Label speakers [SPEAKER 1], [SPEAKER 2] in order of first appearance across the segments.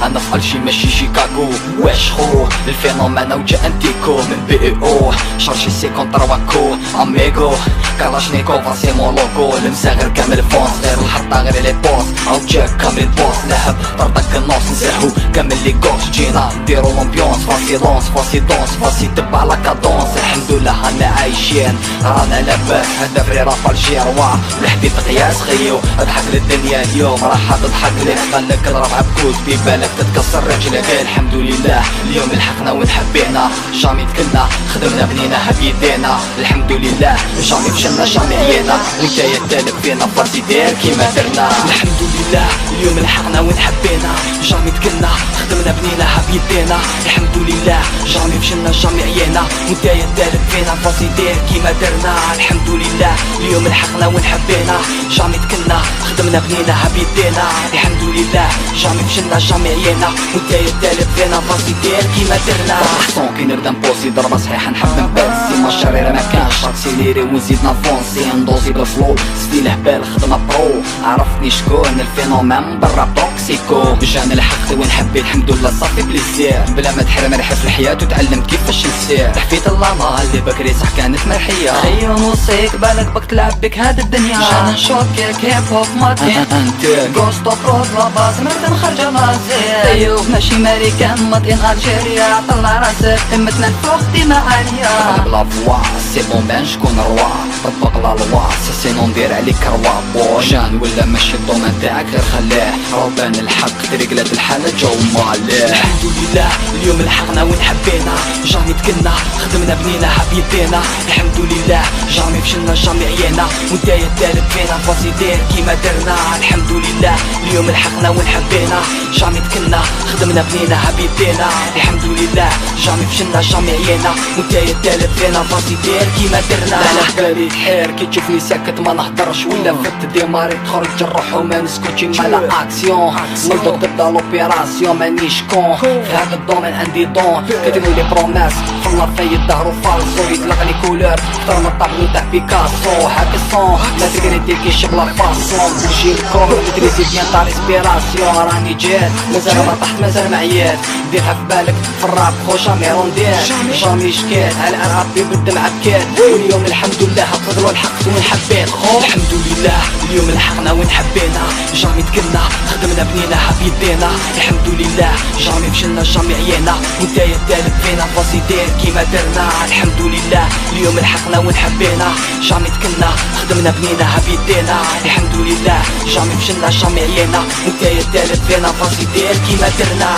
[SPEAKER 1] انا في الجي ماشي شيكاغو. واش خو الفينومين وجا انتيكو من بي اي او شارجي 53 كو اميغو كالاشنيكوف سي مون لوكو المساغر كامل فونس غير الحطة غير لي بونس او جاك كامل البونس لهب طردك النص نسرحو كامل لي كوش جينا نديرو لومبيونس فاسي لونس فاسي دونس فاسي تبع لا كادونس. الحمد لله رانا عايشين رانا لاباس هذا فري راب الجيروا والحبيب قياس خيو اضحك للدنيا اليوم راح تضحك لك خليك الربع بكوت ببالك تتكسر رجلك. الحمد لله اليوم لحقنا ونحبينا جامي تكلنا خدمنا بنينا بيدينا. الحمد لله جامي فشلنا جامي عيينا وانت يا تالك فينا فرسي دير كيما درنا. الحمد لله اليوم لحقنا ونحبينا جامي تكلنا خدمنا بنينا بيدينا. الحمد لله جامي فشلنا جامي عيينا وانت يا تالك فينا فرسي دير كيما درنا. الحمد لله اليوم لحقنا ونحبينا جامي تكلنا خدمنا بنينا بيدينا. الحمد لله جامي فشلنا جامي عيينا وانت يا تالك فينا فرسي دير كيما درنا. صون كي نبدا نبوسي ضربة صحيحة نحب نباسي ما الشريرة ما كانش اكسيليري ونزيد نفونسي ندوزي بالفلو ستيل هبال خدمة برو عرفتني شكون الفينومين برا توكسيكو. جاني لحقت ونحبي الحمد لله صافي بليزير بلا ما تحرم ريحة في الحياة وتعلمت كيفاش نسير. حفيت اللامال اللي بكري صح كانت مرحية
[SPEAKER 2] خيو نوصيك بالك بك تلعب بك هاد الدنيا جانا نشوكك هيب هوب ماتين
[SPEAKER 1] انت
[SPEAKER 2] غوست اوف روز لاباز مرتن خرجة مازير ايوب ماشي ماريكان ماطين الجيريا طلع راسك همتنا الفوق ديما عالية
[SPEAKER 1] بلا فوا سي بون بان شكون روا طبق لا لوا سينو ندير عليك روا بوي جان ولا ماشي الدومين تاعك غير خليه روبان الحق تريقلات الحالة جو ماليه. الحمد لله اليوم لحقنا ونحبينا جامي تكلنا خدمنا بنينا بيدينا. الحمد لله جامي فشلنا جامي عيينا وانت يا تالك فينا فاسي دير كيما درنا. الحمد لله اليوم لحقنا ونحبينا جامي تكلنا خدمنا بنينا بيدينا. الحمد لله جامي فشلنا جامي عيينا وانت يا تالك فينا فاسي دير كيما درنا. انا بالي تحير كي تشوفني ساكت ما نهضرش ولا فت ديماري تخرج الروح وما نسكتش مالا اكسيون نضرب تبدا لوبيراسيون مانيش كون في هذا الدومين عندي دون كتبوا لي بروماس فالله فايد ظهرو فالصو يطلق لي كولور اختار من الطابلو تاع بيكاسو هاك الصون لا تقريتي كي شبلا فاسون نجي الكون تدريسي بيان تاع ريسبيراسيون راني جيت مازال ما طحت مازال ما عييت ديرها في بالك في الراب خو جامي روندير جامي شكيت على ربي بالدمعة بكيت واليوم الحمد لله فضلوا الحق ونحبيت خو. الحمد لله اليوم لحقنا ونحبينا جامي تكلنا خدمنا بنينا بيدينا. الحمد لله جامي فشلنا جامي عيينا وانت يا تالك فينا فاسي دير كيما درنا. الحمد لله اليوم لحقنا ونحبينا جامي تكلنا خدمنا بنينا بيدينا. الحمد لله جامي فشلنا جامي عيينا وانت يا تالك فينا فاسي دير كيما درنا.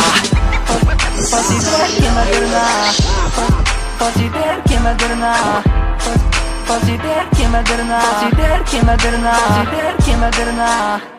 [SPEAKER 2] فاسي دير كيما درنا فاسي دير كيما درنا فاسي دير كيما درنا فاسي دير كيما درنا فاسي دير كيما درنا.